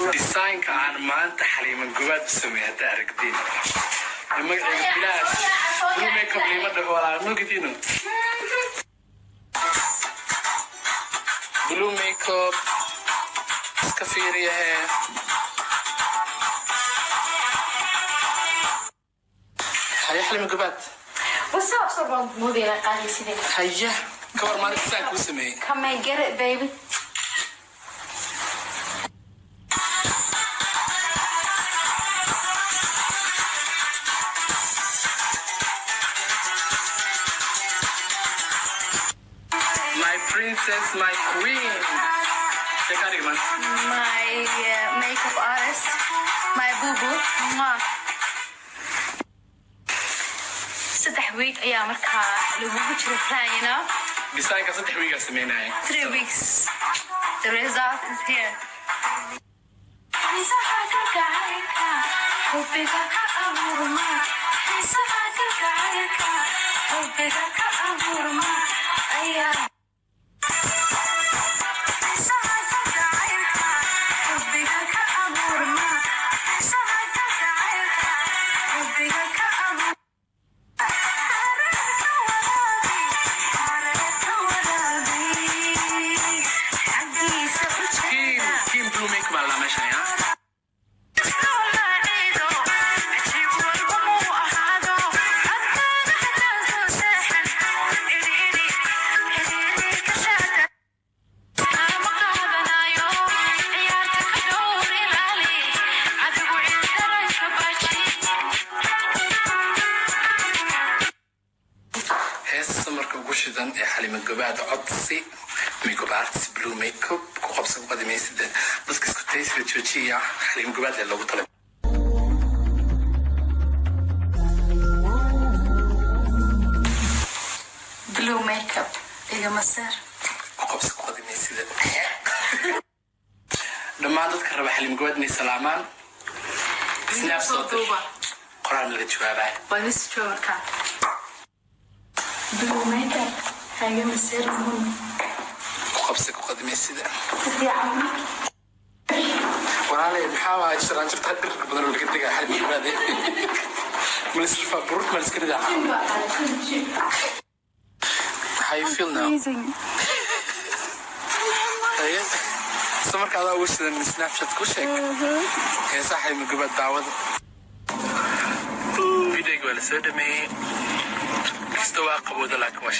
ديزاين كان ما أنت حليم الجواد بسميها تارك دين المقعد بلاش بلو ميك اب لي مدة ولا مو كتينو بلو ميك اب كافيريا هي هيا حليم الجواد وصاب صبر موديل قال سيدي هيا كور ما ديزاين كوسمي Come and get it baby My princess, my queen. Check out man. My makeup artist my boo boo saddex week ayaa markaa lagu jiro plan you know Design ka saddex week sameynay 3 weeks the result is here Team Blue Make Up la meesha ya. Marka ugu shidan ee xalima gabaad codsi makeup artist blue makeup ku qabsan qadimeysida dadka isku taysir joojiya xalima gabaad ee lagu talay blue makeup iga masar ku qabsan qadimeysida dhammaan dadka raba xalima gabaad inay salaamaan snap soo qoraan la jawaabay walis joorka blue makeup iga masar ku qabsan qadimeysida fiican walaalahay maxaa waa jiraan jirta dhir badan oo laga tagay xalima gabaad ملسفة بروح ملسكري ده How you feel now? Amazing. طيب سمرك هذا وش ذا سناب شات كوشك يا صاحي من قبل دعوة فيديو ولا سودمي استوى قبول لك وش